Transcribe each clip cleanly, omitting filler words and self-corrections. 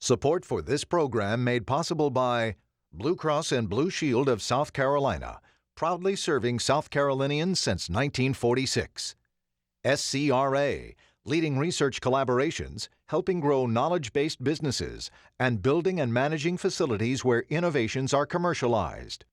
Support for this program made possible by Blue Cross and Blue Shield of South Carolina, proudly serving South Carolinians since 1946. SCRA, leading research collaborations, helping grow knowledge-based businesses, and building and managing facilities where innovations are commercialized.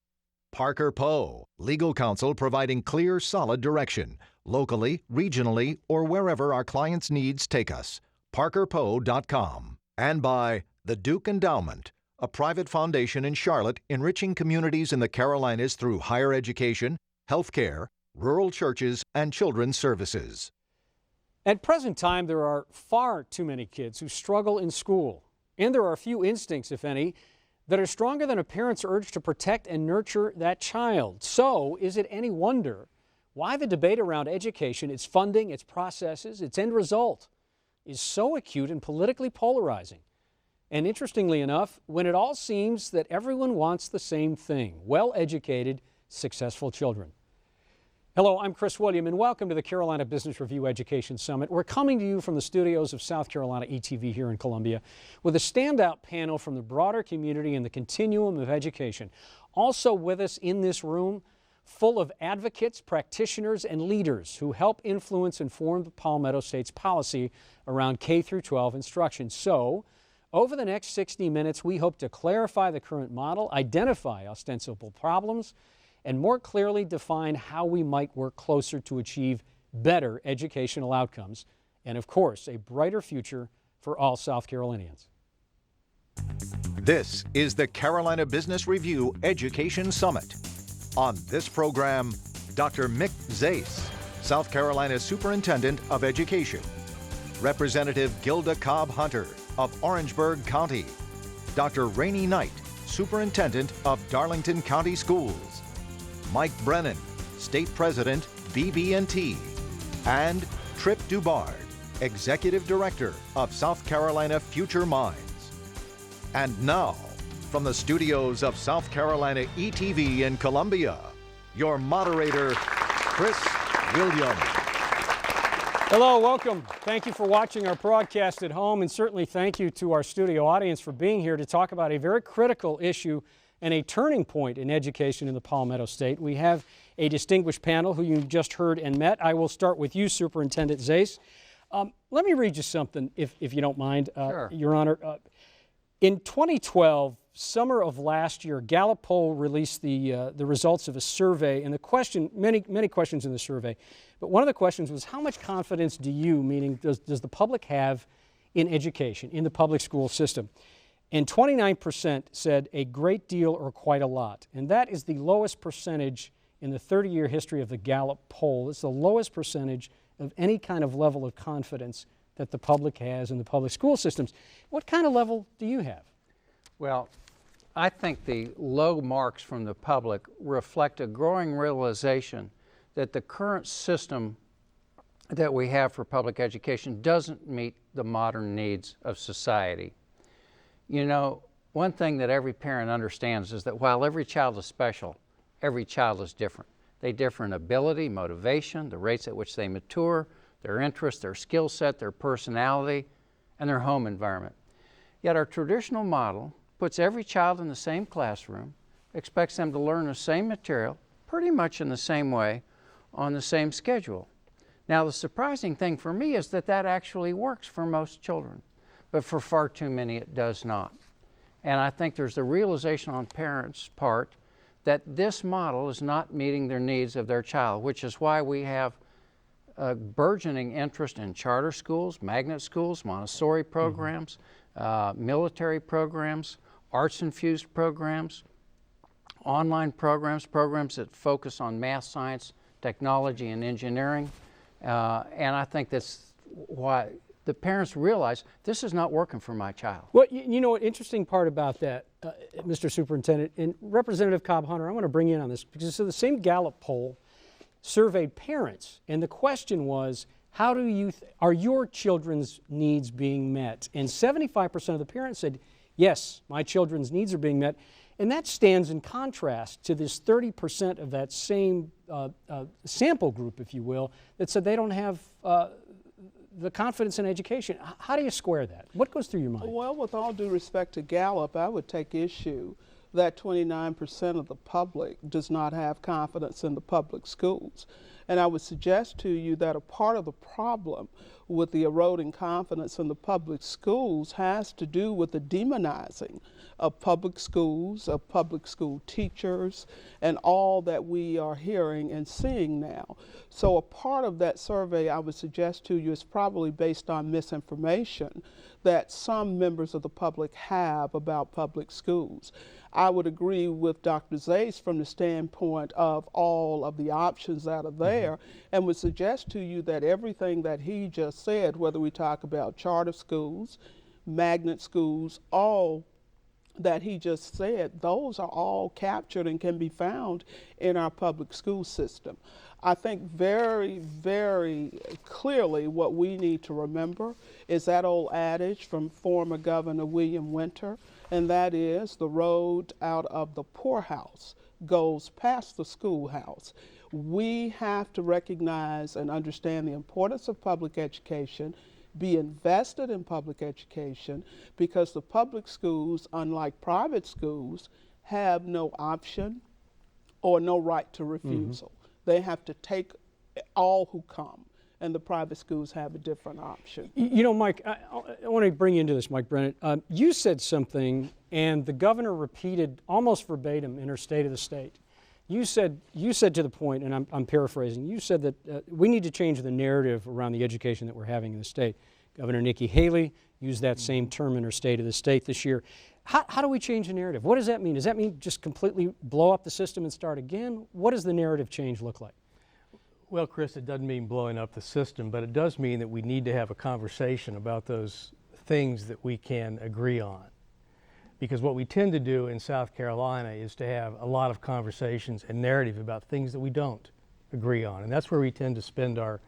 Parker Poe, legal counsel providing clear, solid direction, locally, regionally, or wherever our clients' needs take us. ParkerPoe.com. And by the Duke Endowment, a private foundation in Charlotte enriching communities in the Carolinas through higher education, healthcare, rural churches, and children's services. At present time, there are far too many kids who struggle in school, and there are a few instincts, if any, that are stronger than a parent's urge to protect and nurture that child. So, is it any wonder why the debate around education, its funding, its processes, its end result, is so acute and politically polarizing? And interestingly enough, when it all seems that everyone wants the same thing, well-educated, successful children. Hello, I'm Chris William, and welcome to the Carolina Business Review Education Summit. We're coming to you from the studios of South Carolina ETV here in Columbia with a standout panel from the broader community in the continuum of education. Also with us in this room, full of advocates, practitioners, and leaders who help influence and form the Palmetto State's policy around K-12 instruction. So, over the next 60 minutes, we hope to clarify the current model, identify ostensible problems, and more clearly define how we might work closer to achieve better educational outcomes, and of course, a brighter future for all South Carolinians. This is the Carolina Business Review Education Summit. On this program, Dr. Mick Zais, South Carolina Superintendent of Education, Representative Gilda Cobb-Hunter of Orangeburg County, Dr. Rainey Knight, Superintendent of Darlington County Schools, Mike Brenan, State President, BB&T, and Trip DuBard, Executive Director of South Carolina Future Minds. And now, from the studios of South Carolina ETV in Columbia, your moderator, Chris William. Hello, welcome. Thank you for watching our broadcast at home, and certainly thank you to our studio audience for being here to talk about a very critical issue and a turning point in education in the Palmetto State. We have a distinguished panel who you just heard and met. I will start with you, Superintendent Zais. Let me read you something, if you don't mind, Sure. Your Honor. In 2012, summer of last year, Gallup poll released the results of a survey, and the question, many questions in the survey, but one of the questions was, how much confidence do you, meaning does the public have in education, in the public school system? And 29% said a great deal or quite a lot, and that is the lowest percentage in the 30-year history of the Gallup poll. It's the lowest percentage of any kind of level of confidence that the public has in the public school systems. What kind of level do you have? Well, I think the low marks from the public reflect a growing realization that the current system that we have for public education doesn't meet the modern needs of society. You know, one thing that every parent understands is that while every child is special, every child is different. They differ in ability, motivation, the rates at which they mature, their interests, their skill set, their personality, and their home environment. Yet our traditional model puts every child in the same classroom, expects them to learn the same material, pretty much in the same way, on the same schedule. Now, the surprising thing for me is that that actually works for most children, but for far too many it does not. And I think there's a realization on parents' part that this model is not meeting their needs of their child, which is why we have a burgeoning interest in charter schools, magnet schools, Montessori programs, military programs, arts-infused programs, online programs, programs that focus on math, science, technology, and engineering. And I think that's why the parents realize this is not working for my child. Well, you know, an interesting part about that, Mr. Superintendent, and Representative Cobb-Hunter, I want to bring you in on this, because so the same Gallup poll surveyed parents, and the question was, how do you, are your children's needs being met? And 75% of the parents said, yes, my children's needs are being met. And that stands in contrast to this 30% of that same sample group, if you will, that said they don't have the confidence in education. How do you square that? What goes through your mind? Well, with all due respect to Gallup, I would take issue that 29% of the public does not have confidence in the public schools. And I would suggest to you that a part of the problem with the eroding confidence in the public schools has to do with the demonizing of public schools, of public school teachers, and all that we are hearing and seeing now. So a part of that survey I would suggest to you is probably based on misinformation that some members of the public have about public schools. I would agree with Dr. Zais from the standpoint of all of the options that are there, and would suggest to you that everything that he just said, whether we talk about charter schools, magnet schools, all that he just said, those are all captured and can be found in our public school system. I think very, very clearly what we need to remember is that old adage from former Governor William Winter, and that is the road out of the poorhouse goes past the schoolhouse. We have to recognize and understand the importance of public education, be invested in public education, because the public schools, unlike private schools, have no option or no right to refusal. They have to take all who come, and the private schools have a different option. You know, Mike, I want to bring you into this, Mike Brenan. You said something, and the governor repeated almost verbatim in her State of the State. You said to the point, and I'm paraphrasing, you said that we need to change the narrative around the education that we're having in the state. Governor Nikki Haley used that same term in her State of the State this year. How do we change the narrative? What does that mean? Does that mean just completely blow up the system and start again? What does the narrative change look like? Well, Chris, it doesn't mean blowing up the system, but it does mean that we need to have a conversation about those things that we can agree on. Because what we tend to do in South Carolina is to have a lot of conversations and narrative about things that we don't agree on. And that's where we tend to spend our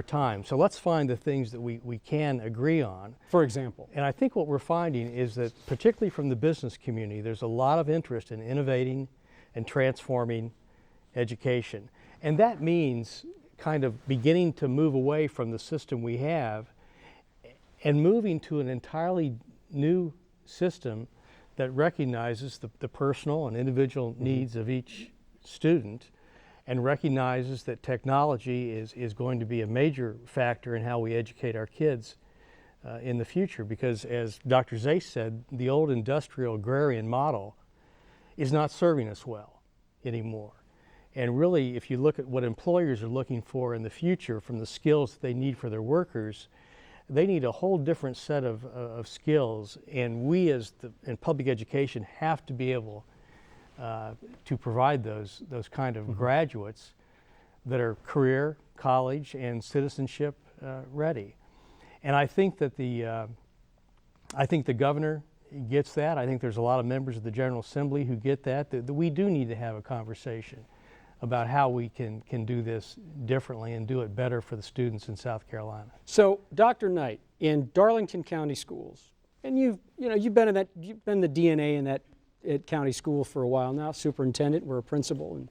time. So let's find the things that we can agree on. For example? And I think what we're finding is that, particularly from the business community, there's a lot of interest in innovating and transforming education. And that means kind of beginning to move away from the system we have and moving to an entirely new system that recognizes the personal and individual needs of each student, and recognizes that technology is going to be a major factor in how we educate our kids in the future. Because as Dr. Zais said, the old industrial agrarian model is not serving us well anymore. And really, if you look at what employers are looking for in the future from the skills that they need for their workers, they need a whole different set of skills, and we in public education have to be able to provide those kind of graduates that are career, college, and citizenship ready. And I think that the governor gets that. I think there's a lot of members of the General Assembly who get that we do need to have a conversation about how we can do this differently and do it better for the students in South Carolina. So, Dr. Knight, in Darlington County Schools, and you've been the DNA in that county school for a while now, superintendent, we're a principal,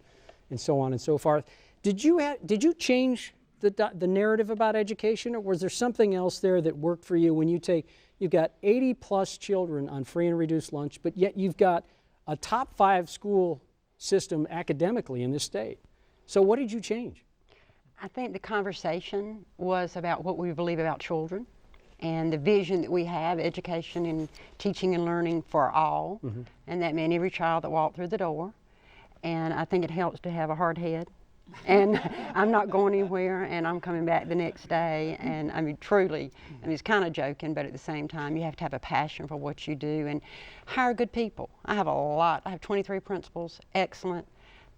and so on and so forth. Did you change the narrative about education, or was there something else there that worked for you when you've got 80 plus children on free and reduced lunch, but yet you've got a top 5 school system academically in this state? So what did you change? I think the conversation was about what we believe about children and the vision that we have, education and teaching and learning for all. And that meant every child that walked through the door. And I think it helps to have a hard head. And I'm not going anywhere, and I'm coming back the next day. And I mean, truly, it's kind of joking, but at the same time, you have to have a passion for what you do and hire good people. I have 23 principals, excellent.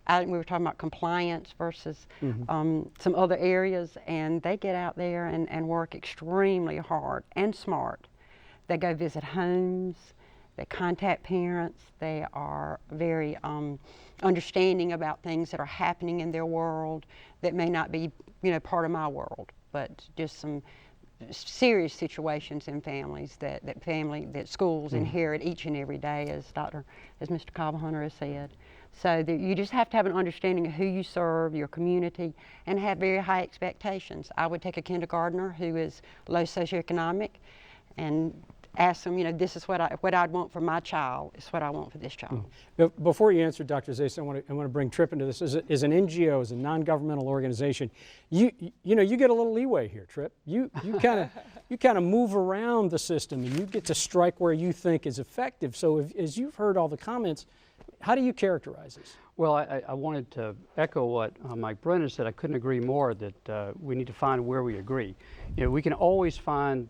We were talking about compliance versus some other areas, and they get out there and work extremely hard and smart. They go visit homes, they contact parents, they are very understanding about things that are happening in their world that may not be, part of my world, but just some serious situations in families that schools inherit each and every day, as Mr. Cobb-Hunter has said. So you just have to have an understanding of who you serve, your community, and have very high expectations. I would take a kindergartner who is low socioeconomic and ask them, you know, this is what I'd want for my child, is what I want for this child. Before you answer, Dr. Zais, I want to bring Tripp into this. As an NGO, as a non-governmental organization, you know, you get a little leeway here, Tripp. You kind of move around the system, and you get to strike where you think is effective. So as you've heard all the comments, how do you characterize this? Well, I wanted to echo what Mike Brenan said. I couldn't agree more that we need to find where we agree. You know, we can always find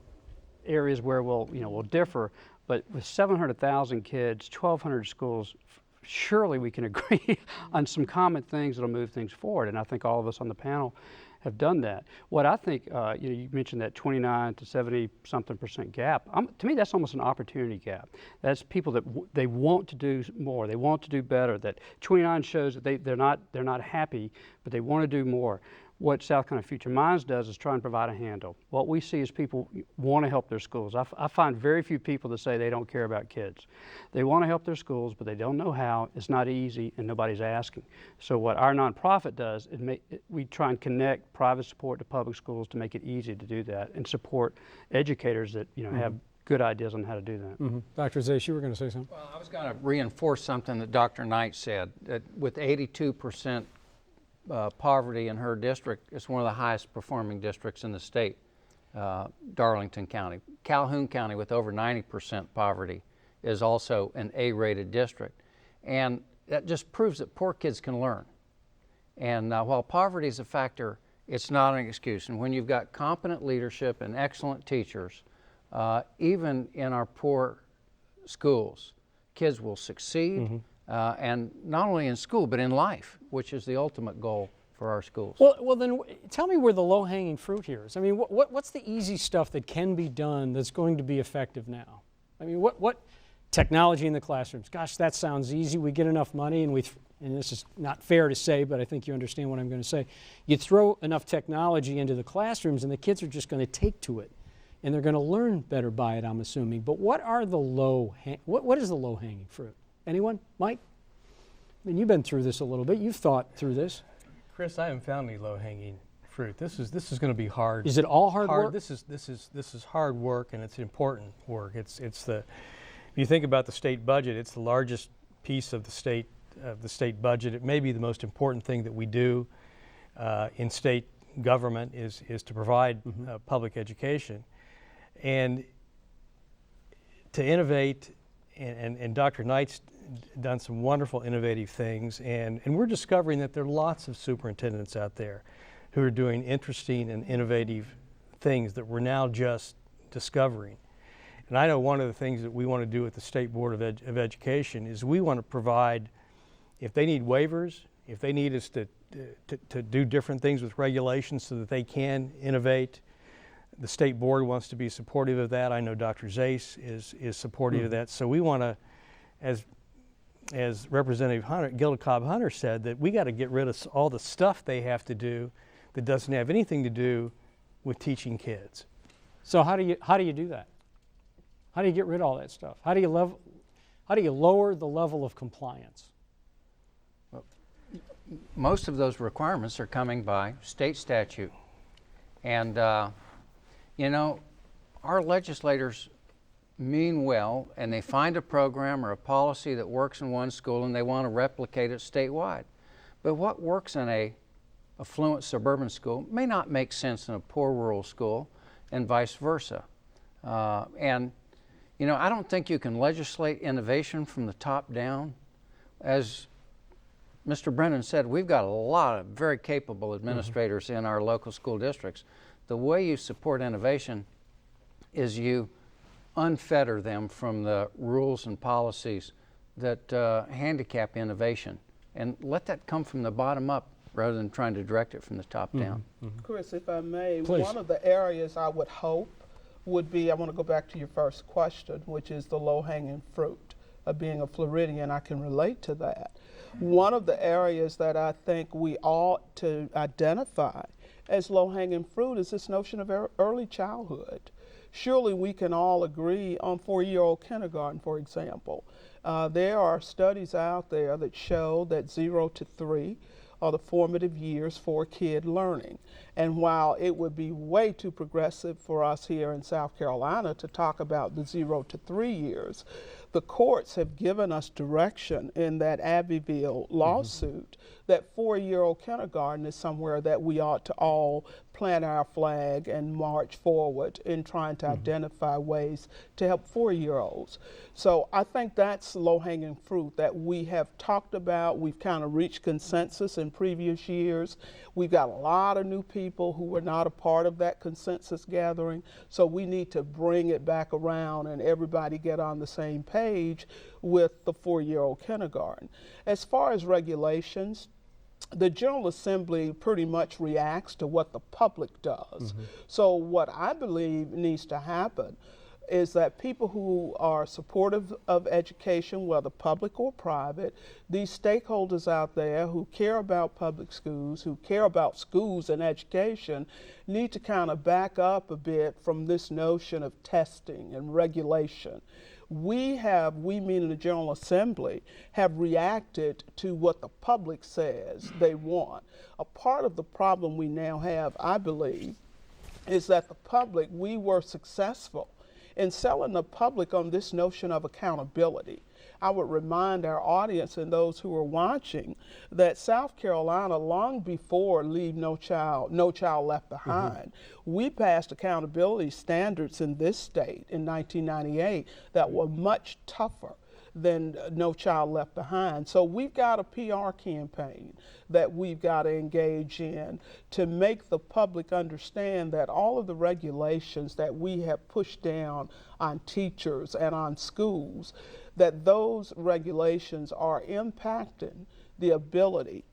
areas where we'll differ, but with 700,000 kids, 1,200 schools, surely we can agree on some common things that'll move things forward. And I think all of us on the panel have done that. What I think, you mentioned that 29 to 70-something% gap. To me, that's almost an opportunity gap. That's people that they want to do more, they want to do better. That 29 shows that they're not happy, but they want to do more. What South Carolina Future Minds does is try and provide a handle. What we see is people want to help their schools. I find very few people that say they don't care about kids. They want to help their schools, but they don't know how. It's not easy, and nobody's asking. So what our nonprofit does is we try and connect private support to public schools to make it easy to do that, and support educators that have good ideas on how to do that. Dr. Zais, you were going to say something? Well, I was going to reinforce something that Dr. Knight said, that with 82% poverty in her district, it's one of the highest performing districts in the state, Darlington County. Calhoun County, with over 90% poverty, is also an A-rated district. And that just proves that poor kids can learn. And while poverty is a factor, it's not an excuse. And when you've got competent leadership and excellent teachers, even in our poor schools, kids will succeed. And not only in school, but in life, which is the ultimate goal for our schools. Well, then tell me where the low-hanging fruit here is. I mean, what's the easy stuff that can be done that's going to be effective now? I mean, what technology in the classrooms? Gosh, that sounds easy. We get enough money, and this is not fair to say, but I think you understand what I'm going to say. You throw enough technology into the classrooms, and the kids are just going to take to it, and they're going to learn better by it, I'm assuming. But what is the low-hanging fruit? Anyone? Mike? I mean, you've been through this a little bit. You've thought through this. Chris, I haven't found any low-hanging fruit. This is going to be hard. Is it all hard work? This is hard work, and it's important work. If you think about the state budget, it's the largest piece of the state budget. It may be the most important thing that we do in state government is to provide public education, and to innovate. And Dr. Knight's done some wonderful innovative things, and we're discovering that there are lots of superintendents out there who are doing interesting and innovative things that we're now just discovering. And I know one of the things that we want to do at the State Board of Education is we want to provide, if they need waivers, if they need us to do different things with regulations so that they can innovate, the state board wants to be supportive of that. I know Dr. Zais is supportive of that. So we want to, as Representative Gilda Cobb-Hunter said, that we got to get rid of all the stuff they have to do that doesn't have anything to do with teaching kids. So how do you do that? How do you get rid of all that stuff? How do you lower the level of compliance? Well, most of those requirements are coming by state statute, and you know, our legislators mean well, and they find a program or a policy that works in one school and they want to replicate it statewide. But what works in a affluent suburban school may not make sense in a poor rural school, and vice versa. And you know, I don't think you can legislate innovation from the top down. As Mr. Brenan said, we've got a lot of very capable administrators in our local school districts. The way you support innovation is you unfetter them from the rules and policies that handicap innovation, and let that come from the bottom up rather than trying to direct it from the top down. Chris, if I may, Please. one of the areas I would hope would be, I want to go back to your first question, which is the low-hanging fruit of being a Floridian. I can relate to that. One of the areas that I think we ought to identify as low-hanging fruit is this notion of early childhood. Surely we can all agree on 4-year-old kindergarten, for example. There are studies out there that show that 0 to 3 are the formative years for kid learning. And while it would be way too progressive for us here in South Carolina to talk about the 0 to 3 years, the courts have given us direction in that Abbeville lawsuit that 4-year-old kindergarten is somewhere that we ought to all plant our flag and march forward in trying to identify ways to help 4-year-olds. So I think that's low-hanging fruit that we have talked about. We've kind of reached consensus in previous years. We've got a lot of new people who were not a part of that consensus gathering, so we need to bring it back around and everybody get on the same page with the 4-year-old kindergarten. As far as regulations, the General Assembly pretty much reacts to what the public does. So what I believe needs to happen is that people who are supportive of education, whether public or private, these stakeholders out there who care about public schools, who care about schools and education, need to kind of back up a bit from this notion of testing and regulation. We meaning the General Assembly, have reacted to what the public says they want. A part of the problem we now have, I believe, is that the public, we were successful in selling the public on this notion of accountability. I would remind our audience and those who are watching that South Carolina, long before Leave No Child Left Behind, we passed accountability standards in this state in 1998 that were much tougher than No Child Left Behind. So we've got a PR campaign that we've got to engage in to make the public understand that all of the regulations that we have pushed down on teachers and on schools, that those regulations are impacting the ability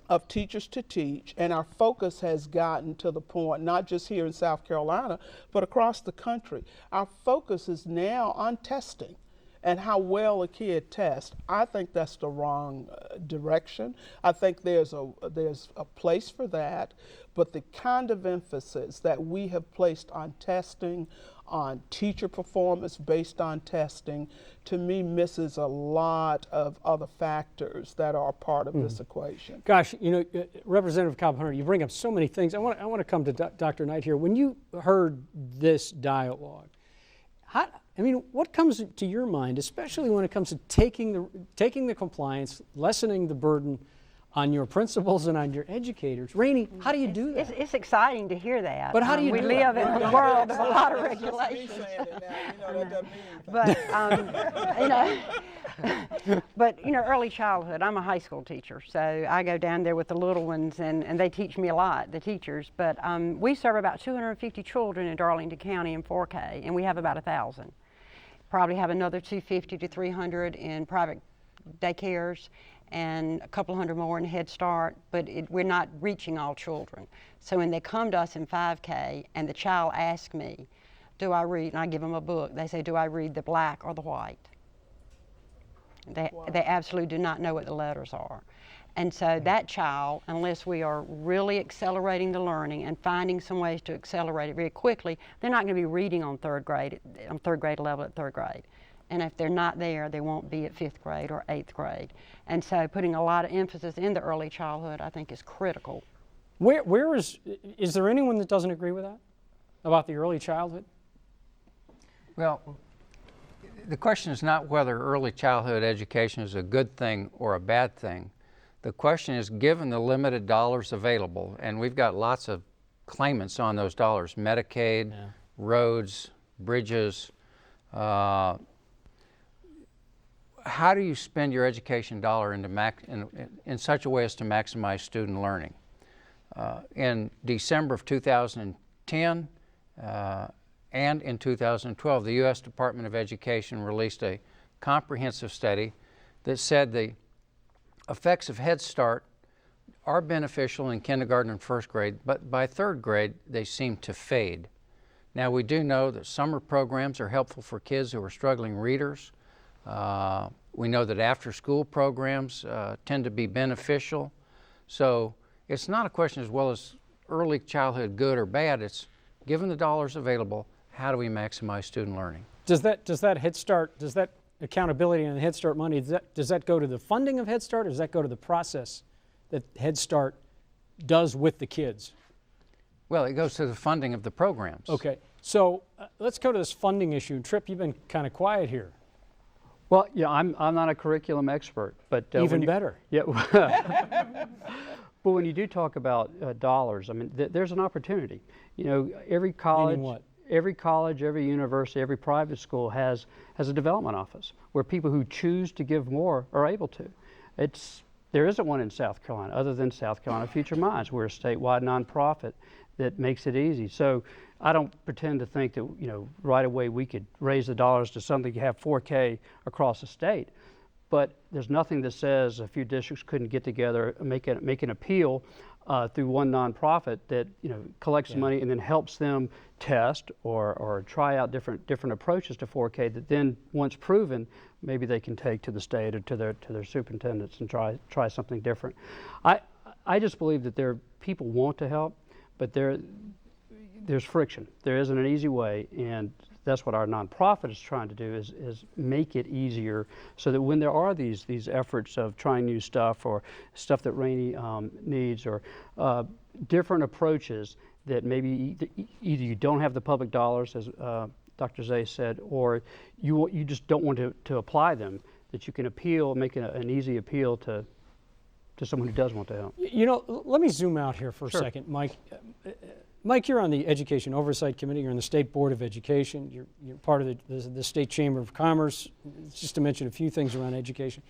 of teachers to teach, and our focus has gotten to the point, not just here in South Carolina, but across the country. Our focus is now on testing and how well a kid tests. I think that's the wrong direction. I think there's a place for that, but the kind of emphasis that we have placed on testing, on teacher performance based on testing, to me misses a lot of other factors that are part of this equation. Gosh, you know, Representative Cobb-Hunter, you bring up so many things. I want to come to Dr. Knight here. When you heard this dialogue, what comes to your mind, especially when it comes to taking the compliance, lessening the burden on your principals and on your educators? Rainey, how do you do that? It's exciting to hear that. But how do you we do live that? in a world of a lot of regulations. But but early childhood. I'm a high school teacher, so I go down there with the little ones, and they teach me a lot, the teachers. But we serve about 250 children in Darlington County in 4K, and we have about 1,000. Probably have another 250 to 300 in private daycares, and a couple hundred more in Head Start, but we're not reaching all children. So when they come to us in 5K and the child asks me, do I read, and I give them a book, they say, do I read the black or the white? They absolutely do not know what the letters are. And so that child, unless we are really accelerating the learning and finding some ways to accelerate it very quickly, they're not going to be reading on third grade level at third grade. And if they're not there, they won't be at 5th grade or 8th grade. And so putting a lot of emphasis in the early childhood, I think, is critical. Is there anyone that doesn't agree with that, about the early childhood? Well, the question is not whether early childhood education is a good thing or a bad thing. The question is, given the limited dollars available, and we've got lots of claimants on those dollars, Medicaid, roads, bridges, how do you spend your education dollar in such a way as to maximize student learning? In December of 2010 and in 2012, the U.S. Department of Education released a comprehensive study that said the effects of Head Start are beneficial in kindergarten and 1st grade, but by 3rd grade, they seem to fade. Now, we do know that summer programs are helpful for kids who are struggling readers. We know that after-school programs tend to be beneficial. So it's not a question as well as early childhood good or bad. It's given the dollars available, how do we maximize student learning? Does that Head Start, does that accountability and the Head Start money, does that go to the funding of Head Start, or does that go to the process that Head Start does with the kids? Well, it goes to the funding of the programs. Okay, so let's go to this funding issue. Tripp, you've been kind of quiet here. Well, yeah, I'm not a curriculum expert, but Even better. Yeah. But when you do talk about dollars, I mean, there's an opportunity. You know, every college, Meaning what? every college, every university, every private school has a development office where people who choose to give more are able to. There isn't one in South Carolina other than South Carolina Future Minds. We're a statewide nonprofit that makes it easy. So I don't pretend to think that, you know, right away we could raise the dollars to something, you have 4K across the state. But there's nothing that says a few districts couldn't get together and make an appeal through one nonprofit that, you know, collects the money and then helps them test or try out different approaches to 4K that then, once proven, maybe they can take to the state or to their superintendents and try something different. I just believe that people want to help, but there's friction. There isn't an easy way, and that's what our nonprofit is trying to do, is make it easier so that when there are these efforts of trying new stuff or stuff that Rainey needs or different approaches that maybe either you don't have the public dollars, as Dr. Zais said, or you just don't want to apply them, that you can appeal, make an easy appeal to someone who does want to help. You know, let me zoom out here for a Sure. second, Mike. Mike, you're on the Education Oversight Committee. You're on the State Board of Education. You're part of the State Chamber of Commerce, just to mention a few things around education.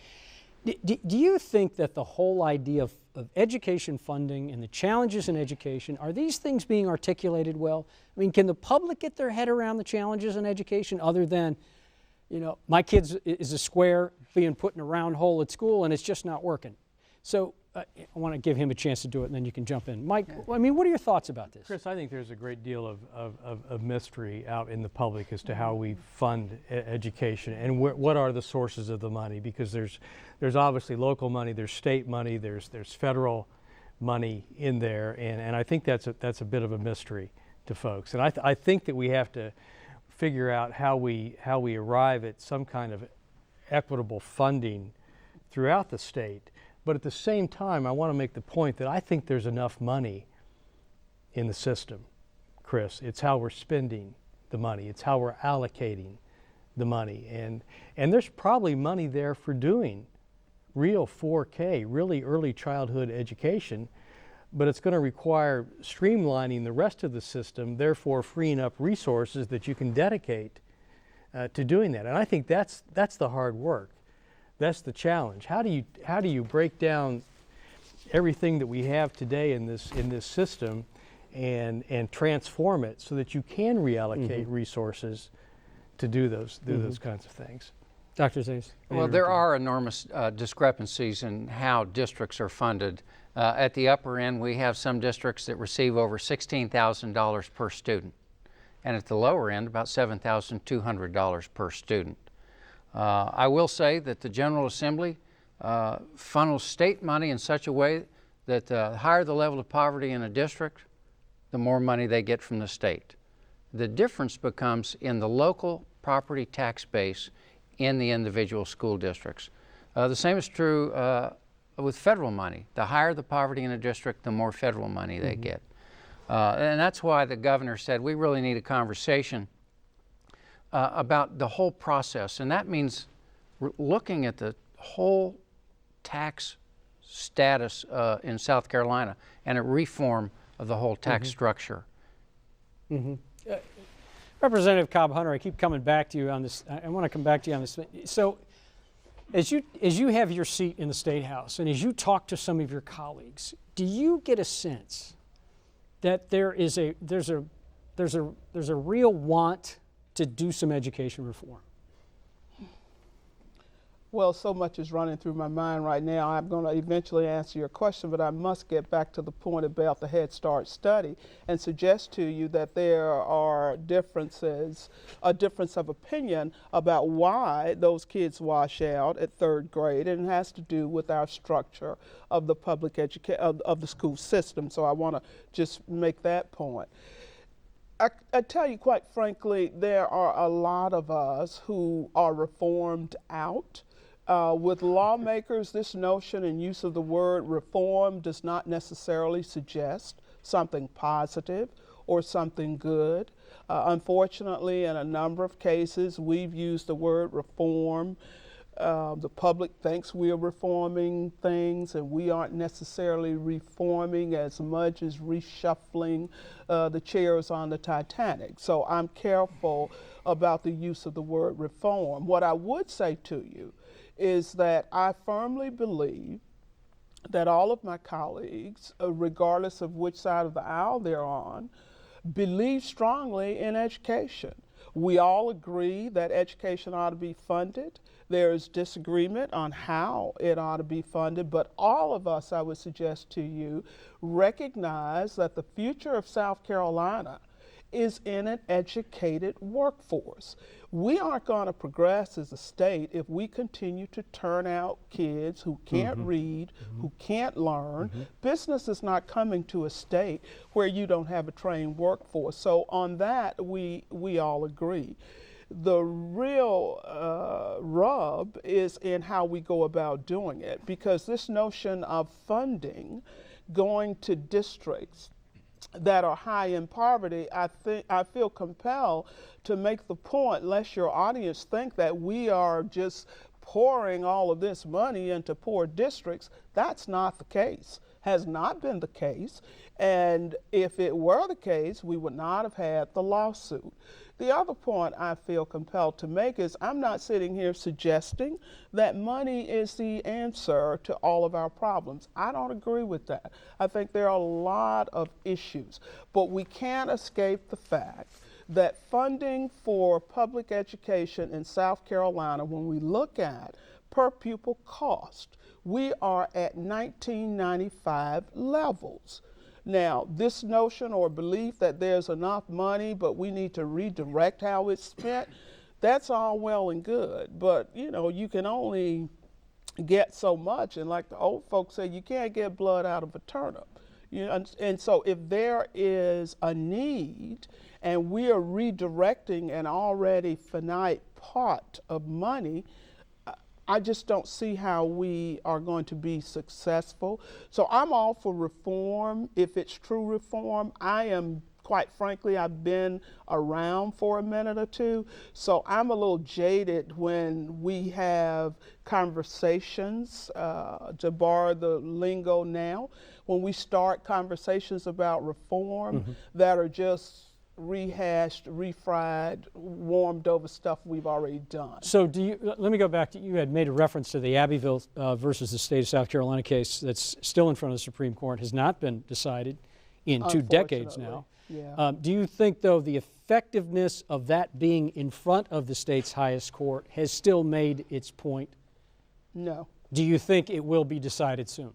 Do you think that the whole idea of education funding and the challenges in education, are these things being articulated well? I mean, can the public get their head around the challenges in education other than, you know, my kid is a square being put in a round hole at school and it's just not working? So I want to give him a chance to do it, and then you can jump in. Mike, I mean, what are your thoughts about this? Chris, I think there's a great deal of mystery out in the public as to how we fund education and what are the sources of the money, because there's obviously local money, there's state money, there's federal money in there, and I think that's a bit of a mystery to folks. And I think that we have to figure out how we arrive at some kind of equitable funding throughout the state. But at the same time, I want to make the point that I think there's enough money in the system, Chris. It's how we're spending the money. It's how we're allocating the money. And there's probably money there for doing real 4K, really early childhood education, but it's going to require streamlining the rest of the system, therefore freeing up resources that you can dedicate to doing that. And I think that's the hard work. That's the challenge. How do you break down everything that we have today in this system and transform it so that you can reallocate resources to do those kinds of things? Dr. Zais? Well, there are enormous discrepancies in how districts are funded. At the upper end, we have some districts that receive over $16,000 per student, and at the lower end, about $7,200 per student. I will say that the General Assembly funnels state money in such a way that the higher the level of poverty in a district, the more money they get from the state. The difference becomes in the local property tax base in the individual school districts. The same is true with federal money. The higher the poverty in a district, the more federal money they get. And that's why the governor said we really need a conversation about the whole process, and that means looking at the whole tax status in South Carolina and a reform of the whole tax structure. Representative Cobb-Hunter, I keep coming back to you on this. I want to come back to you on this. So, as you have your seat in the State House, and as you talk to some of your colleagues, do you get a sense that there's a real want to do some education reform? Well, so much is running through my mind right now. I'm going to eventually answer your question, but I must get back to the point about the Head Start study and suggest to you that there are differences, a difference of opinion about why those kids wash out at 3rd grade, and it has to do with our structure of the public of the school system. So I want to just make that point. I tell you, quite frankly, there are a lot of us who are reformed out. With lawmakers, this notion and use of the word reform does not necessarily suggest something positive or something good. Unfortunately, in a number of cases, we've used the word reform. The public thinks we are reforming things, and we aren't necessarily reforming as much as reshuffling the chairs on the Titanic. So I'm careful about the use of the word reform. What I would say to you is that I firmly believe that all of my colleagues, regardless of which side of the aisle they're on, believe strongly in education. We all agree that education ought to be funded. There is disagreement on how it ought to be funded, but all of us, I would suggest to you, recognize that the future of South Carolina is in an educated workforce. We aren't going to progress as a state if we continue to turn out kids who can't read, who can't learn. Business is not coming to a state where you don't have a trained workforce. So on that, we all agree. The real rub is in how we go about doing it, because this notion of funding going to districts that are high in poverty, I feel compelled to make the point, lest your audience think that we are just pouring all of this money into poor districts. That's not the case, has not been the case. And if it were the case, we would not have had the lawsuit. The other point I feel compelled to make is I'm not sitting here suggesting that money is the answer to all of our problems. I don't agree with that. I think there are a lot of issues, but we can't escape the fact that funding for public education in South Carolina, when we look at per pupil cost, we are at 1995 levels. Now, this notion or belief that there's enough money, but we need to redirect how it's spent, that's all well and good. But, you know, you can only get so much. And like the old folks say, you can't get blood out of a turnip. You know, and so if there is a need and we are redirecting an already finite pot of money, I just don't see how we are going to be successful. So I'm all for reform if it's true reform. I am, quite frankly, I've been around for a minute or two, so I'm a little jaded when we have conversations, to borrow the lingo now, when we start conversations about reform that are just rehashed, refried, warmed over stuff we've already done. So let me go back to, you had made a reference to the Abbeville versus the state of South Carolina case that's still in front of the Supreme Court, has not been decided in 2 decades now. Yeah. Do you think, though, the effectiveness of that being in front of the state's highest court has still made its point? No. Do you think it will be decided soon?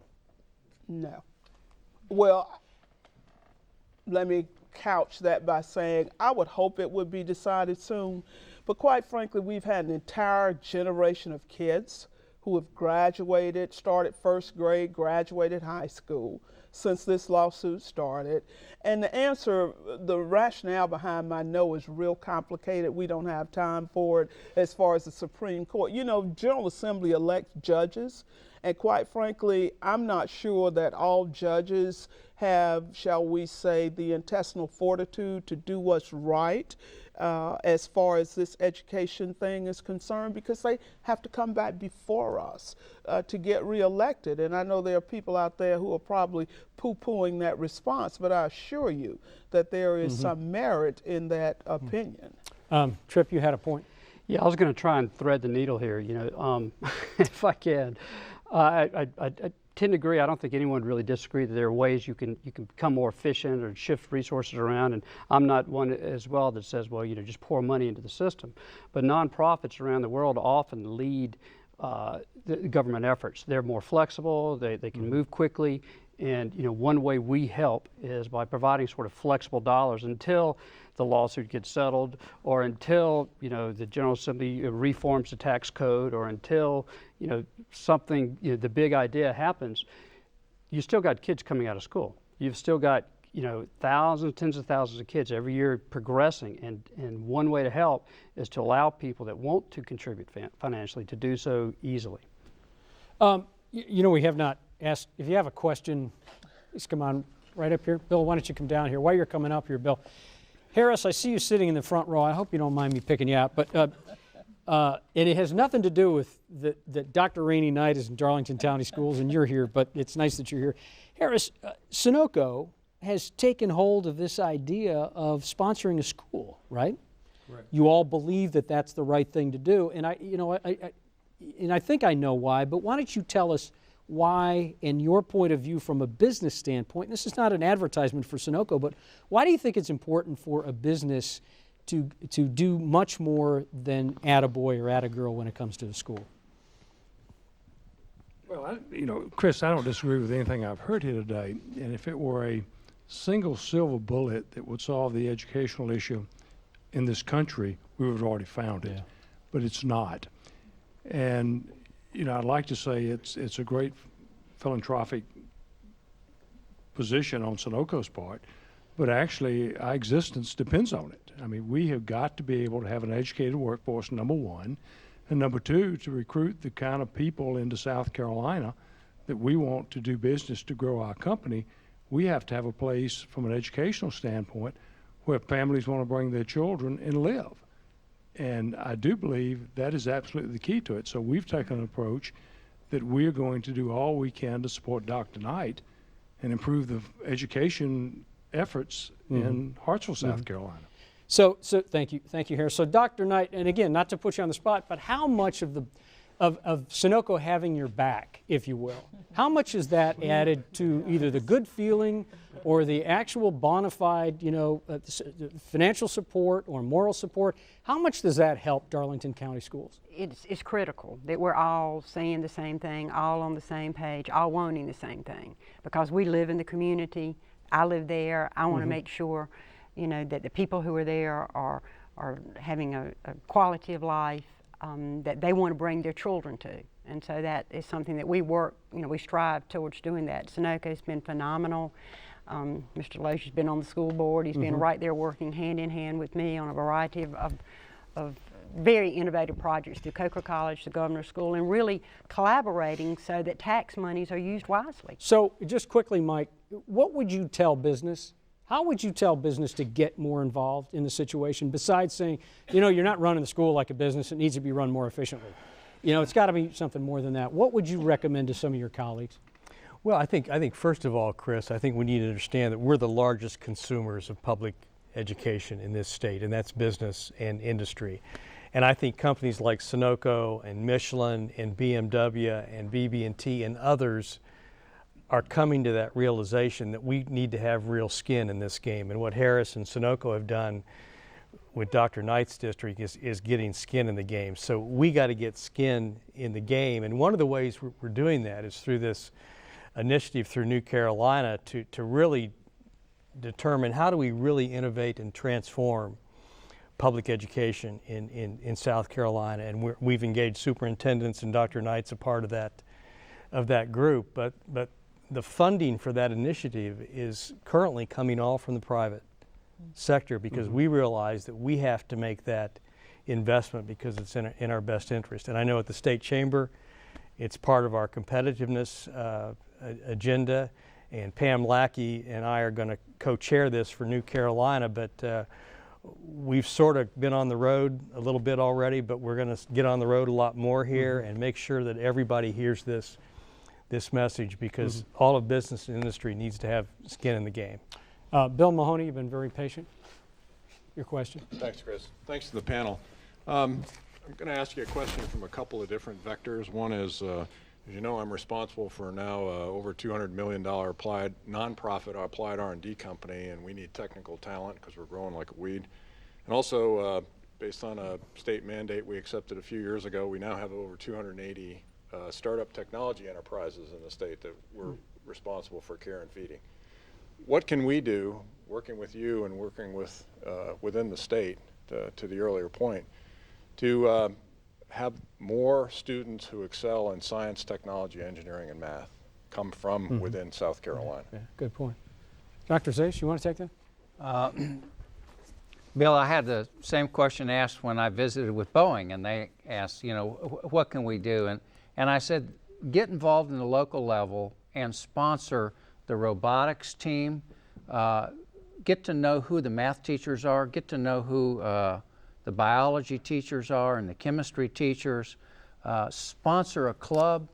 No. Well, let me couch that by saying I would hope it would be decided soon, but quite frankly, we've had an entire generation of kids who have graduated, started 1st grade, graduated high school since this lawsuit started. And the answer, the rationale behind my no is real complicated. We don't have time for it as far as the Supreme Court. You know, General Assembly elects judges, and quite frankly, I'm not sure that all judges have, shall we say, the intestinal fortitude to do what's right as far as this education thing is concerned, because they have to come back before us to get reelected. And I know there are people out there who are probably poo-pooing that response, but I assure you that there is some merit in that opinion. Tripp, you had a point? Yeah, I was going to try and thread the needle here, you know, if I can. I tend to agree. I don't think anyone would really disagree that there are ways you can become more efficient or shift resources around. And I'm not one as well that says, well, you know, just pour money into the system. But nonprofits around the world often lead the government efforts. They're more flexible, they can move quickly, and one way we help is by providing sort of flexible dollars until the lawsuit gets settled, or until the General Assembly reforms the tax code, or until something, the big idea happens. You still got kids coming out of school. You've still got thousands, tens of thousands of kids every year progressing, and one way to help is to allow people that want to contribute financially to do so easily. We have not asked, if you have a question, please come on right up here. Bill, why don't you come down here? While you're coming up here, Bill. Harris, I see you sitting in the front row. I hope you don't mind me picking you out, but and it has nothing to do with that Dr. Rainey Knight is in Darlington County Schools and you're here, but it's nice that you're here. Harris, Sunoco has taken hold of this idea of sponsoring a school, right? Right. You all believe that that's the right thing to do, and I think I know why, but why don't you tell us why, in your point of view from a business standpoint, and this is not an advertisement for Sunoco, but why do you think it's important for a business to do much more than add a boy or add a girl when it comes to the school? Well, Chris, I don't disagree with anything I've heard here today, and if it were a single silver bullet that would solve the educational issue in this country, we would have already found it, but it's not. And I'd like to say it's a great philanthropic position on Sunoco's part, but actually our existence depends on it. I mean, we have got to be able to have an educated workforce, number one, and number two, to recruit the kind of people into South Carolina that we want to do business to grow our company. We have to have a place from an educational standpoint where families want to bring their children and live. And I do believe that is absolutely the key to it. So we've taken an approach that we're going to do all we can to support Dr. Knight and improve the education efforts in Hartsville, South Carolina. So thank you, Harris. So Dr. Knight, and again, not to put you on the spot, but how much of Sunoco having your back, if you will, how much is that added to either the good feeling or the actual bona fide, financial support or moral support? How much does that help Darlington County Schools? It's critical that we're all saying the same thing, all on the same page, all wanting the same thing, because we live in the community. I live there. I want to make sure, that the people who are there are having a quality of life that they want to bring their children to. And so that is something that we work, we strive towards doing that. Sunoco's been phenomenal. Mr. Loesch has been on the school board. He's been right there working hand in hand with me on a variety of very innovative projects through Coker College, the Governor's School, and really collaborating so that tax monies are used wisely. So just quickly, Mike, what would you tell business? How would you tell business to get more involved in the situation besides saying, you're not running the school like a business, it needs to be run more efficiently? It's got to be something more than that. What would you recommend to some of your colleagues? Well, I think first of all, Chris, I think we need to understand that we're the largest consumers of public education in this state, and that's business and industry. And I think companies like Sunoco and Michelin and BMW and BB&T and others are coming to that realization that we need to have real skin in this game. And what Harris and Sunoco have done with Dr. Knight's district is getting skin in the game. So we got to get skin in the game. And one of the ways we're doing that is through this initiative through New Carolina to really determine how do we really innovate and transform public education in South Carolina. And we've engaged superintendents, and Dr. Knight's a part of that group. But the funding for that initiative is currently coming all from the private sector, because we realize that we have to make that investment because it's in our best interest. And I know at the State Chamber, it's part of our competitiveness agenda, and Pam Lackey and I are going to co-chair this for New Carolina, but we've sort of been on the road a little bit already, but we're going to get on the road a lot more here and make sure that everybody hears this message, because all of business and industry needs to have skin in the game. Bill Mahoney, you've been very patient. Your question. Thanks, Chris. Thanks to the panel. I'm going to ask you a question from a couple of different vectors. One is, as you know, I'm responsible for now over $200 million nonprofit applied R&D company, and we need technical talent because we're growing like a weed. And also based on a state mandate we accepted a few years ago, we now have over 280 startup technology enterprises in the state that we're responsible for care and feeding. What can we do, working with you and working with within the state, to the earlier point, to have more students who excel in science, technology, engineering, and math come from within South Carolina? Yeah, good point. Dr. Zais, you want to take that? Bill, I had the same question asked when I visited with Boeing, and they asked, you know, what can we do? And I said, get involved in the local level and sponsor the robotics team. Get to know who the math teachers are, get to know who the biology teachers are and the chemistry teachers. Sponsor a club.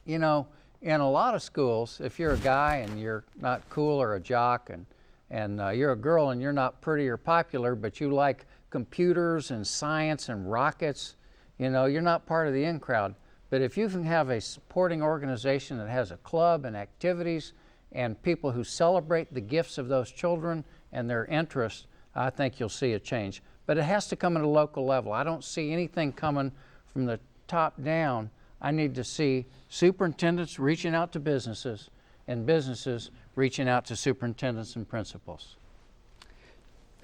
You know, in a lot of schools, if you're a guy and you're not cool or a jock, and you're a girl and you're not pretty or popular, but you like computers and science and rockets, you know, you're not part of the in crowd. But if you can have a supporting organization that has a club and activities and people who celebrate the gifts of those children and their interests, I think you'll see a change. But it has to come at a local level. I don't see anything coming from the top down. I need to see superintendents reaching out to businesses and businesses reaching out to superintendents and principals.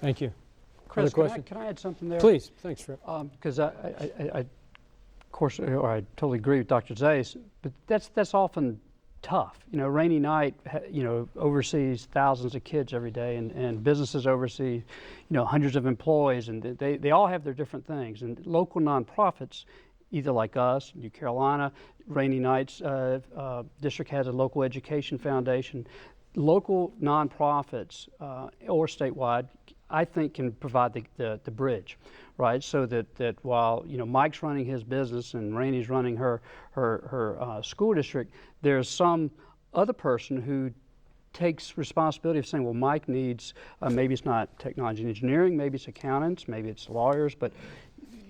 Thank you. Chris, question? can I add something there? Please. Thanks, Trip. Because I of course, I totally agree with Dr. Zais, but that's often tough. You know, Rainey Knight, you know, oversees thousands of kids every day, and businesses oversee, you know, hundreds of employees, and they all have their different things. And local nonprofits, either like us, New Carolina, Rainey Knight's district has a local education foundation. Local nonprofits or statewide, I think, can provide the bridge, right? So that while, you know, Mike's running his business and Rainey's running her school district, there's some other person who takes responsibility of saying, well, Mike needs, maybe it's not technology and engineering, maybe it's accountants, maybe it's lawyers, but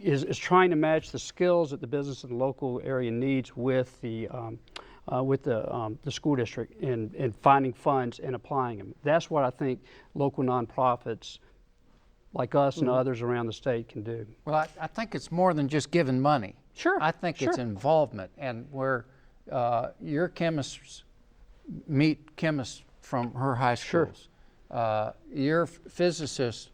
is trying to match the skills that the business in the local area needs with the school district and finding funds and applying them. That's what I think local nonprofits like us and others around the state can do. Well, I think it's more than just giving money. Sure. I think it's involvement, and where your chemists meet chemists from her high schools. Your physicists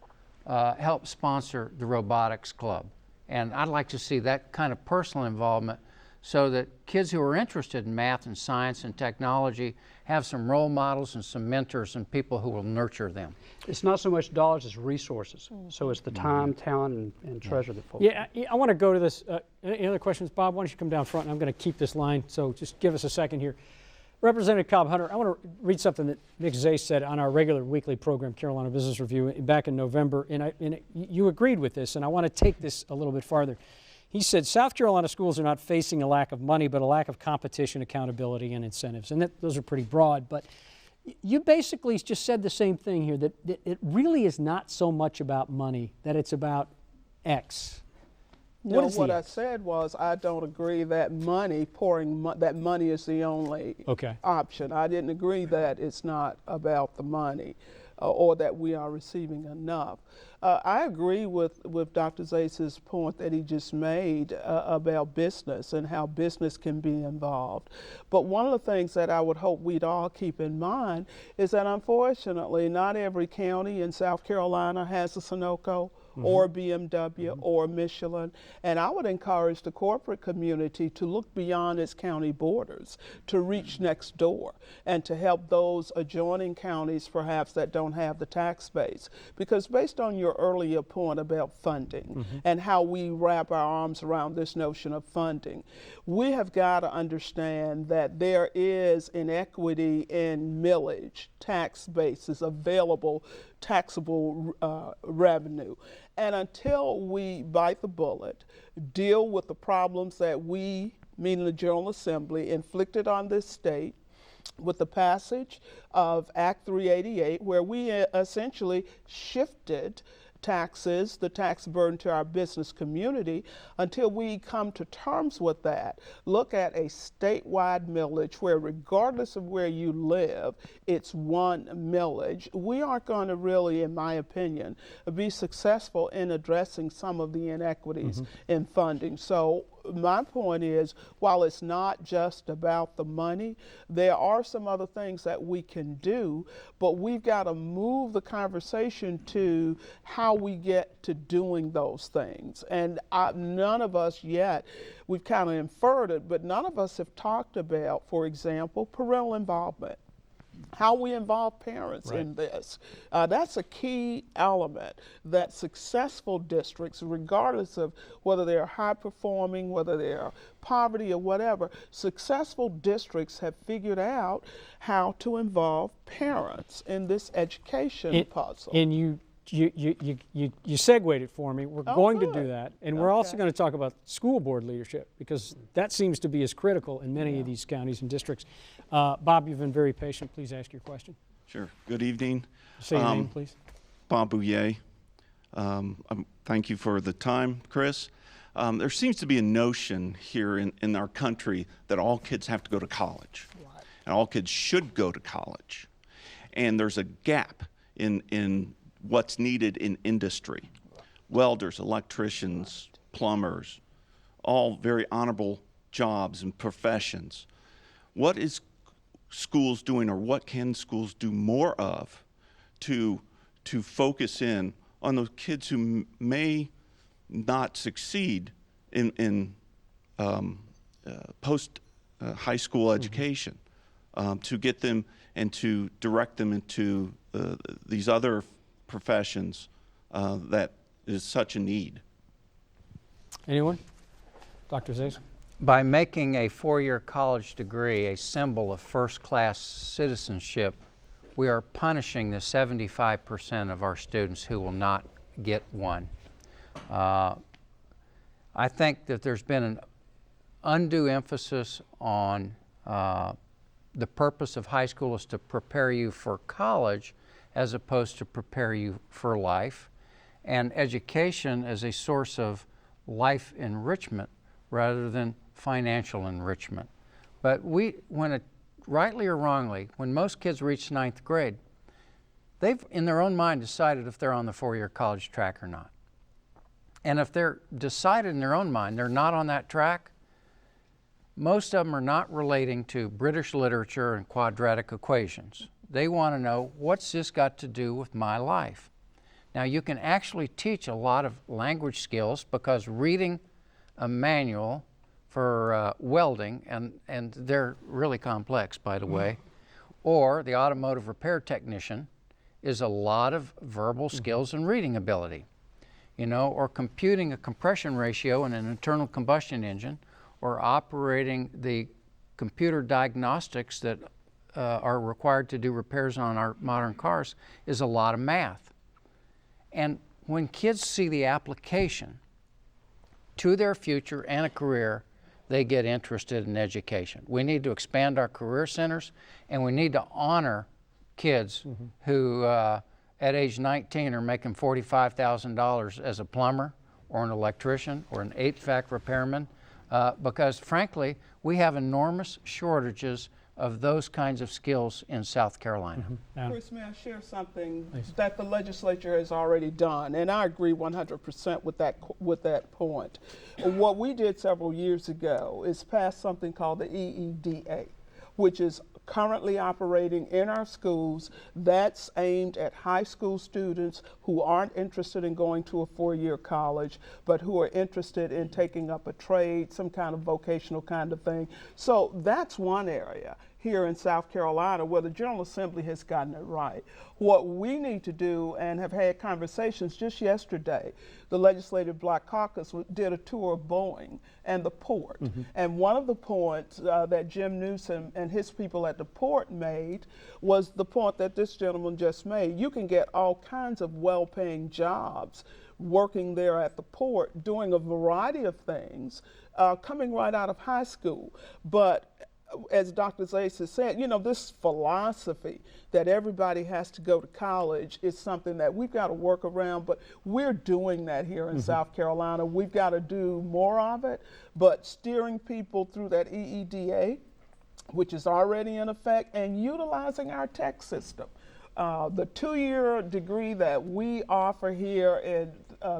help sponsor the robotics club. And I'd like to see that kind of personal involvement so that kids who are interested in math and science and technology have some role models and some mentors and people who will nurture them. It's not so much dollars as resources. So it's the time, talent, and treasure that folks. Yeah, I want to go to this. Any other questions? Bob, why don't you come down front, and I'm going to keep this line, so just give us a second here. Representative Cobb-Hunter, I want to read something that Mick Zais said on our regular weekly program, Carolina Business Review, back in November, and you agreed with this, and I want to take this a little bit farther. He said, South Carolina schools are not facing a lack of money, but a lack of competition, accountability, and incentives. And those are pretty broad, but you basically just said the same thing here, that it really is not so much about money, that it's about X. What I said was I don't agree that money is the only option. I didn't agree that it's not about the money or that we are receiving enough. I agree with Dr. Zais's point that he just made about business and how business can be involved. But one of the things that I would hope we'd all keep in mind is that unfortunately not every county in South Carolina has a Sunoco or BMW or Michelin. And I would encourage the corporate community to look beyond its county borders, to reach next door, and to help those adjoining counties perhaps that don't have the tax base. Because based on your earlier point about funding and how we wrap our arms around this notion of funding, we have got to understand that there is inequity in millage, tax bases, available taxable revenue. And until we bite the bullet, deal with the problems that we, meaning the General Assembly, inflicted on this state with the passage of Act 388, where we essentially shifted taxes, the tax burden to our business community, until we come to terms with that. Look at a statewide millage where, regardless of where you live, it's one millage. We aren't going to really, in my opinion, be successful in addressing some of the inequities in funding. So my point is, while it's not just about the money, there are some other things that we can do, but we've got to move the conversation to how we get to doing those things. And none of us yet, we've kind of inferred it, but none of us have talked about, for example, parental involvement. How we involve parents in this. That's a key element that successful districts, regardless of whether they're high performing, whether they're poverty or whatever, successful districts have figured out how to involve parents in this education puzzle. And you segued it for me. We're going to do that. And we're also going to talk about school board leadership, because that seems to be as critical in many of these counties and districts. Bob, you've been very patient. Please ask your question. Sure. Good evening. Say your name, please. Bob Bouillet. Thank you for the time, Chris. There seems to be a notion here in our country that all kids have to go to college. Right. And all kids should go to college. And there's a gap in what's needed in industry. Welders, electricians, plumbers, all very honorable jobs and professions. What is schools doing, or what can schools do more of to focus in on those kids who may not succeed in post high school education, to get them and to direct them into these other professions that is such a need? Anyone? Dr. Zais? By making a four-year college degree a symbol of first-class citizenship, we are punishing the 75% of our students who will not get one. I think that there's been an undue emphasis on the purpose of high school is to prepare you for college as opposed to prepare you for life, and education as a source of life enrichment rather than financial enrichment. But rightly or wrongly, when most kids reach 9th grade, they've in their own mind decided if they're on the four-year college track or not. And if they're decided in their own mind they're not on that track, most of them are not relating to British literature and quadratic equations. They want to know, what's this got to do with my life? Now, you can actually teach a lot of language skills, because reading a manual for welding, and they're really complex, by the way, or the automotive repair technician, is a lot of verbal skills and reading ability. You know, or computing a compression ratio in an internal combustion engine, or operating the computer diagnostics that are required to do repairs on our modern cars is a lot of math. And when kids see the application to their future and a career, they get interested in education. We need to expand our career centers, and we need to honor kids who at age 19 are making $45,000 as a plumber or an electrician or an HVAC repairman, because frankly, we have enormous shortages of those kinds of skills in South Carolina. Chris, may I share something that the legislature has already done? And I agree 100% with that point. What we did several years ago is pass something called the EEDA, which is currently operating in our schools. That's aimed at high school students who aren't interested in going to a four-year college, but who are interested in taking up a trade, some kind of vocational kind of thing. So that's one area here in South Carolina where the General Assembly has gotten it right. What we need to do, and have had conversations just yesterday, the Legislative Black Caucus did a tour of Boeing and the port. And one of the points that Jim Newsom and his people at the port made was the point that this gentleman just made. You can get all kinds of well-paying jobs working there at the port, doing a variety of things, coming right out of high school. But as Dr. Zais has said, you know, this philosophy that everybody has to go to college is something that we've got to work around, but we're doing that here in South Carolina. We've got to do more of it, but steering people through that EEDA, which is already in effect, and utilizing our tech system. The 2-year degree that we offer here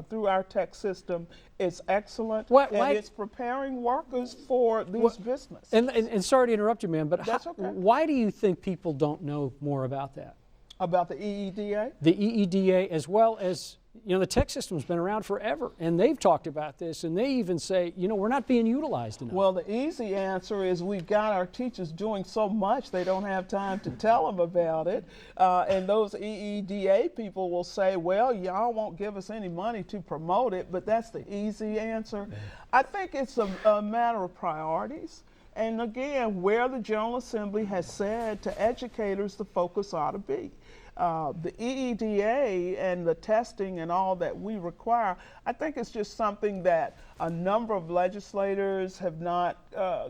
through our tech system is excellent, and it's preparing workers for these businesses. And sorry to interrupt you, ma'am, but That's okay. why do you think people don't know more about that? About the EEDA? The EEDA, as well as, you know, the tech system's been around forever, and they've talked about this, and they even say, you know, we're not being utilized enough. Well, the easy answer is we've got our teachers doing so much they don't have time to tell them about it. And those EEDA people will say, well, y'all won't give us any money to promote it, but that's the easy answer. I think it's a matter of priorities. And again, where the General Assembly has said to educators the focus ought to be. The EEDA and the testing and all that we require, I think it's just something that a number of legislators have not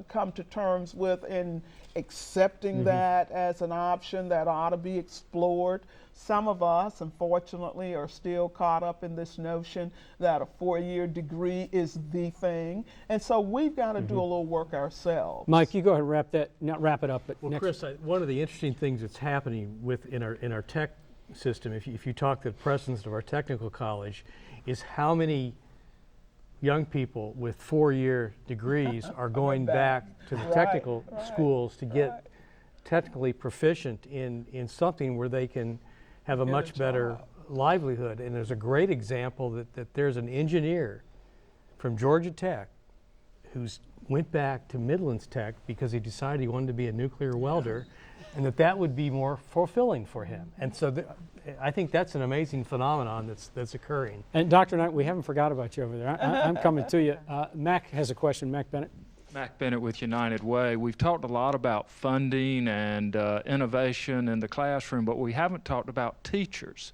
come to terms with in accepting that as an option that ought to be explored. Some of us, unfortunately, are still caught up in this notion that a 4-year degree is the thing. And so we've got to do a little work ourselves. Mike, you go ahead and wrap it up. But Well, Chris, one of the interesting things that's happening in our tech system, if you talk to the presidents of our technical college, is how many young people with 4-year degrees are going back to the technical schools to get technically proficient in something where they can have a much better livelihood. And there's a great example that there's an engineer from Georgia Tech who's went back to Midlands Tech because he decided he wanted to be a nuclear welder, and that would be more fulfilling for him. And so I think that's an amazing phenomenon that's occurring. And Dr. Knight, we haven't forgot about you over there. I'm coming to you. Mac has a question. Mac Bennett. Mac Bennett with United Way. We've talked a lot about funding and innovation in the classroom, but we haven't talked about teachers.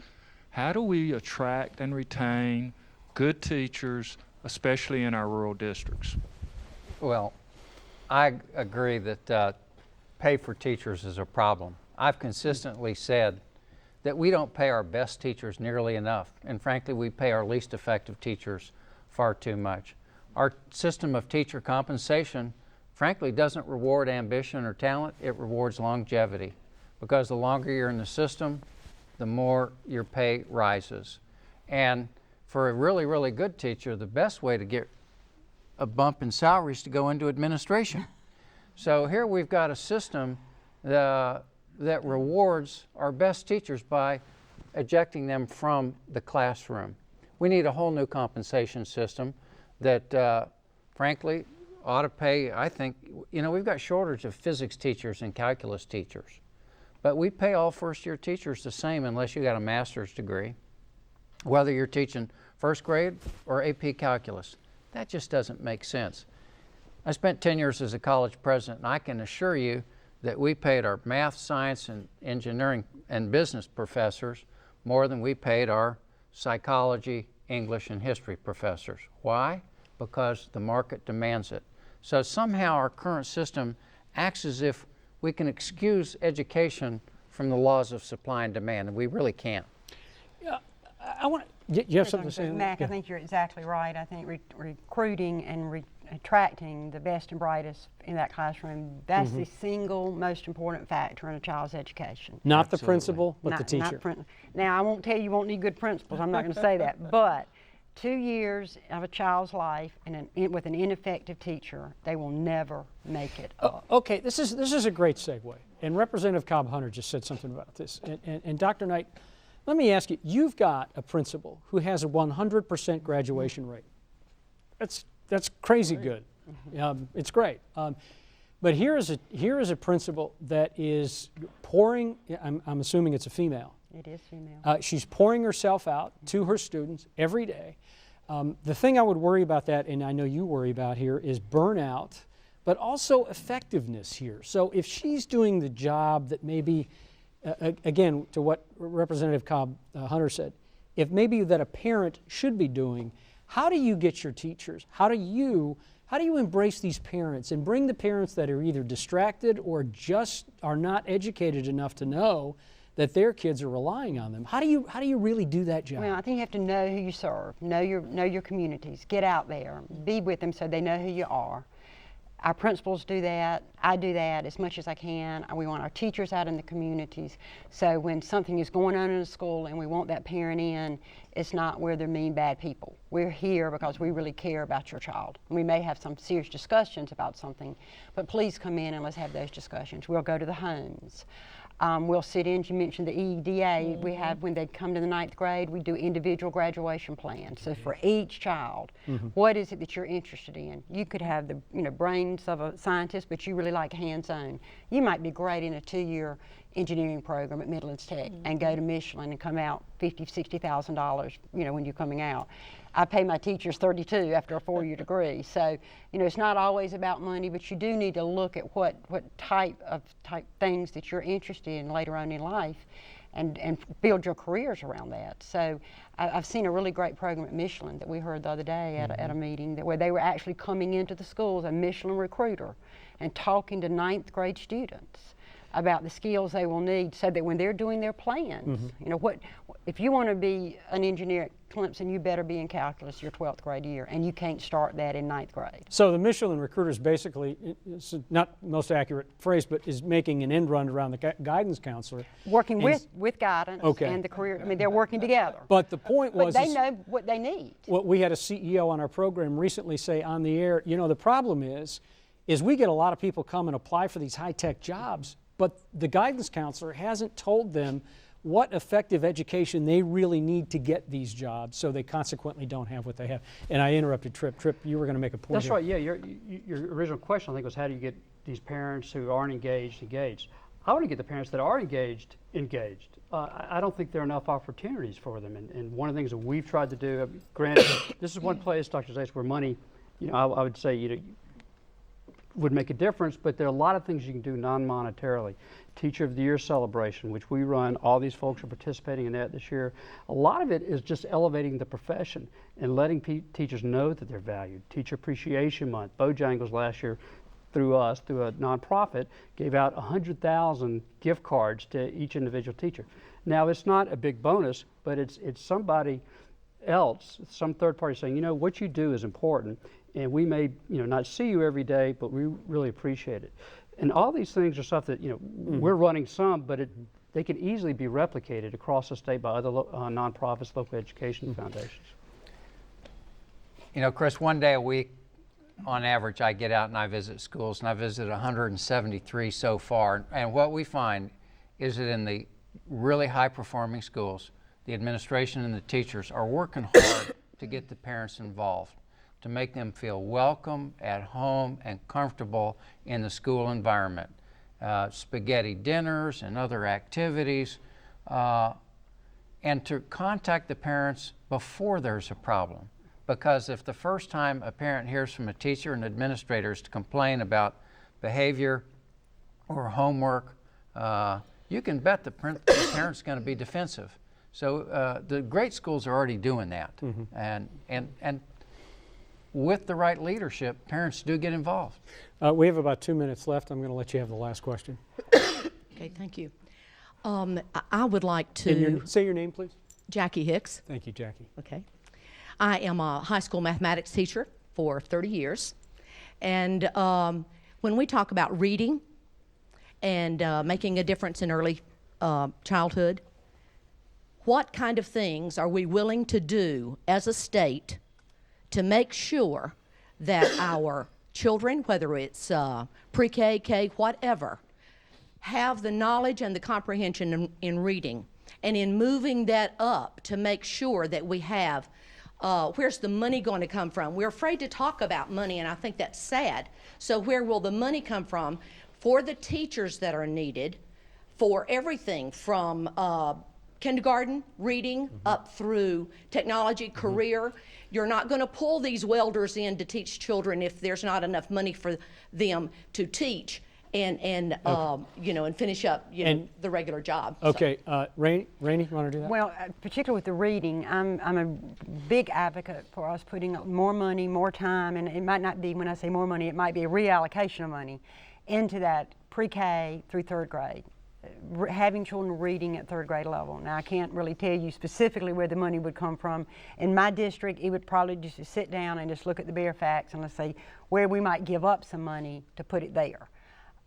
How do we attract and retain good teachers, especially in our rural districts? Well, I agree that pay for teachers is a problem. I've consistently said that we don't pay our best teachers nearly enough, and frankly, we pay our least effective teachers far too much. Our system of teacher compensation, frankly, doesn't reward ambition or talent, it rewards longevity. Because the longer you're in the system, the more your pay rises. And for a really, really good teacher, the best way to get a bump in salary is to go into administration. So here we've got a system that rewards our best teachers by ejecting them from the classroom. We need a whole new compensation system that, frankly, ought to pay, I think, you know, we've got shortage of physics teachers and calculus teachers, but we pay all first-year teachers the same unless you got a master's degree, whether you're teaching first grade or AP calculus. That just doesn't make sense. I spent 10 years as a college president, and I can assure you that we paid our math, science, and engineering and business professors more than we paid our psychology, English, and history professors. Why? Because the market demands it. So somehow our current system acts as if we can excuse education from the laws of supply and demand, and we really can't. Yeah, I want to. You have something to say? Mac, I think you're exactly right. I think recruiting and attracting the best and brightest in that classroom, that's the single most important factor in a child's education. Not the principal, but the teacher. Now, I won't tell you won't need good principals. I'm not going to say that. But 2 years of a child's life with an ineffective teacher, they will never make it up. Okay, this is a great segue. And Representative Cobb-Hunter just said something about this. And Dr. Knight, let me ask you, you've got a principal who has a 100% graduation rate. That's crazy good. It's great. But here is a principal that is pouring, I'm assuming it's a female. It is female. She's pouring herself out to her students every day. The thing I would worry about that, and I know you worry about here, is burnout, but also effectiveness here. So if she's doing the job that maybe, again, to what Representative Cobb-Hunter said, if maybe that a parent should be doing, how do you get your teachers? How do you How do you embrace these parents and bring the parents that are either distracted or just are not educated enough to know that their kids are relying on them? How do you really do that job? Well, I think you have to know who you serve, know your communities, get out there, be with them so they know who you are. Our principals do that. I do that as much as I can. We want our teachers out in the communities. So when something is going on in a school and we want that parent in, it's not where they're mean, bad people. We're here because we really care about your child. We may have some serious discussions about something, but please come in and let's have those discussions. We'll go to the homes. We'll sit in, you mentioned the EDA, we have, when they come to the 9th grade, we do individual graduation plans. So for each child, what is it that you're interested in? You could have the brains of a scientist, but you really like hands-on. You might be great in a 2-year engineering program at Midlands Tech and go to Michelin and come out $50,000, $60,000, when you're coming out. I pay my teachers $32,000 after a 4-year degree. So, it's not always about money, but you do need to look at what type things that you're interested in later on in life and build your careers around that. So I've seen a really great program at Michelin that we heard the other day at a meeting where they were actually coming into the schools, a Michelin recruiter, and talking to 9th grade students about the skills they will need so that when they're doing their plans, if you want to be an engineer at Clemson, you better be in calculus your 12th grade year, and you can't start that in 9th grade. So the Michelin recruiter is basically, it's not the most accurate phrase, but is making an end run around the guidance counselor. Working with guidance and the career, they're working together. But the point was— But they know what they need. Well, we had a CEO on our program recently say on the air, the problem is we get a lot of people come and apply for these high-tech jobs, but the guidance counselor hasn't told them what effective education they really need to get these jobs, so they consequently don't have what they have. And I interrupted Tripp. Tripp, you were going to make a point. That's right, yeah. Your original question, I think, was how do you get these parents who aren't engaged? I want to get the parents that are engaged. I don't think there are enough opportunities for them. And one of the things that we've tried to do, granted, this is one place, Dr. Zais, where money, I would say, would make a difference, but there are a lot of things you can do non-monetarily. Teacher of the Year celebration, which we run, all these folks are participating in that this year. A lot of it is just elevating the profession and letting teachers know that they're valued. Teacher Appreciation Month, Bojangles last year, through a nonprofit, gave out 100,000 gift cards to each individual teacher. Now, it's not a big bonus, but it's somebody else, some third party saying, what you do is important, and we may not see you every day, but we really appreciate it. And all these things are stuff that we're running some, but they can easily be replicated across the state by other nonprofits, local education foundations. Chris, one day a week on average I get out and I visit schools, and I visited 173 so far, and what we find is that in the really high performing schools, the administration and the teachers are working hard to get the parents involved, to make them feel welcome, at home, and comfortable in the school environment. Spaghetti dinners and other activities, and to contact the parents before there's a problem. Because if the first time a parent hears from a teacher and administrators to complain about behavior or homework, you can bet the parent's going to be defensive. So the great schools are already doing that. And with the right leadership, parents do get involved. We have about 2 minutes left. I'm going to let you have the last question. Okay, thank you. I would like to... say your name, please. Jackie Hicks. Thank you, Jackie. Okay. I am a high school mathematics teacher for 30 years. And when we talk about reading and making a difference in early childhood, what kind of things are we willing to do as a state to make sure that our children, whether it's pre-K, K, whatever, have the knowledge and the comprehension in reading, and in moving that up to make sure that we have, where's the money going to come from? We're afraid to talk about money, and I think that's sad. So where will the money come from for the teachers that are needed for everything from kindergarten, reading, up through technology, career? You're not going to pull these welders in to teach children if there's not enough money for them to teach. and you know, and finish up, you know, the regular job. Okay, Rainey, you want to do that? Well, particularly with the reading, I'm a big advocate for us putting more money, more time, and it might not be, when I say more money, it might be a reallocation of money into that pre-K through third grade. Having children reading at third grade level. Now, I can't really tell you specifically where the money would come from. In my district, it would probably just sit down and just look at the bare facts and let's say where we might give up some money to put it there.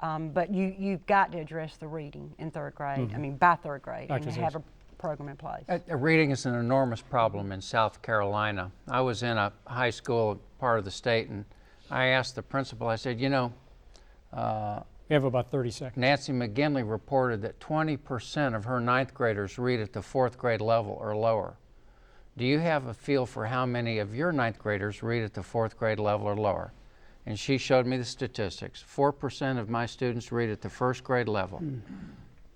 But you've got to address the reading in third grade, I mean by third grade, and have a program in place. Reading is an enormous problem in South Carolina. I was in a high school part of the state, and I asked the principal, I said, you know, we have about 30 seconds. Nancy McGinley reported that 20% of her ninth graders read at the fourth grade level or lower. Do you have a feel for how many of your ninth graders read at the fourth grade level or lower? And she showed me the statistics. 4% of my students read at the first grade level.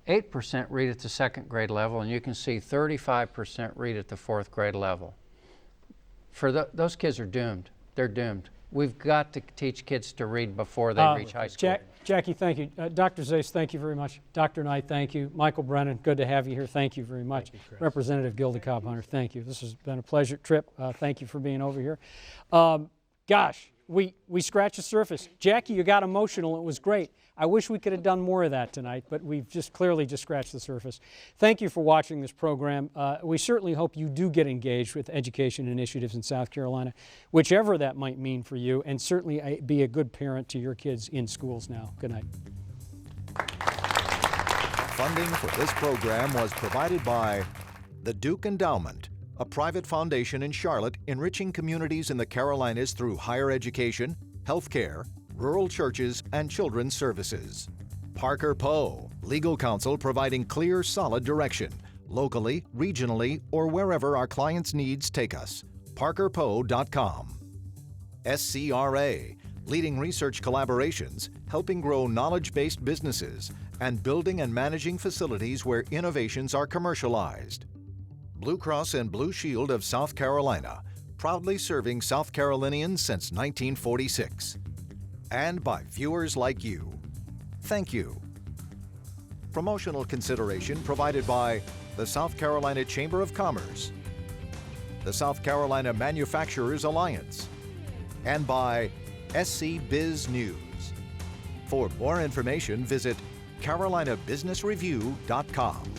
8% read at the second grade level, and you can see 35% read at the fourth grade level. For those kids are doomed. They're doomed. We've got to teach kids to read before they reach high school. Jackie, thank you. Dr. Zais, thank you very much. Dr. Knight, thank you. Michael Brenan, good to have you here. Thank you very much. Thank you, Representative Gilda Cobb-Hunter, thank you. This has been a pleasure trip. Thank you for being over here. Gosh, we scratched the surface. Jackie, you got emotional. It was great. I wish we could have done more of that tonight, but we've just clearly just scratched the surface. Thank you for watching this program. We certainly hope you do get engaged with education initiatives in South Carolina, whichever that might mean for you, and certainly be a good parent to your kids in schools now. Good night. Funding for this program was provided by the Duke Endowment, a private foundation in Charlotte enriching communities in the Carolinas through higher education, healthcare, rural churches, and children's services. Parker Poe, legal counsel providing clear, solid direction, locally, regionally, or wherever our clients' needs take us. ParkerPoe.com. SCRA, leading research collaborations, helping grow knowledge-based businesses, and building and managing facilities where innovations are commercialized. Blue Cross and Blue Shield of South Carolina, proudly serving South Carolinians since 1946. And by viewers like you. Thank you. Promotional consideration provided by the South Carolina Chamber of Commerce, the South Carolina Manufacturers Alliance, and by SC Biz News. For more information, visit carolinabusinessreview.com.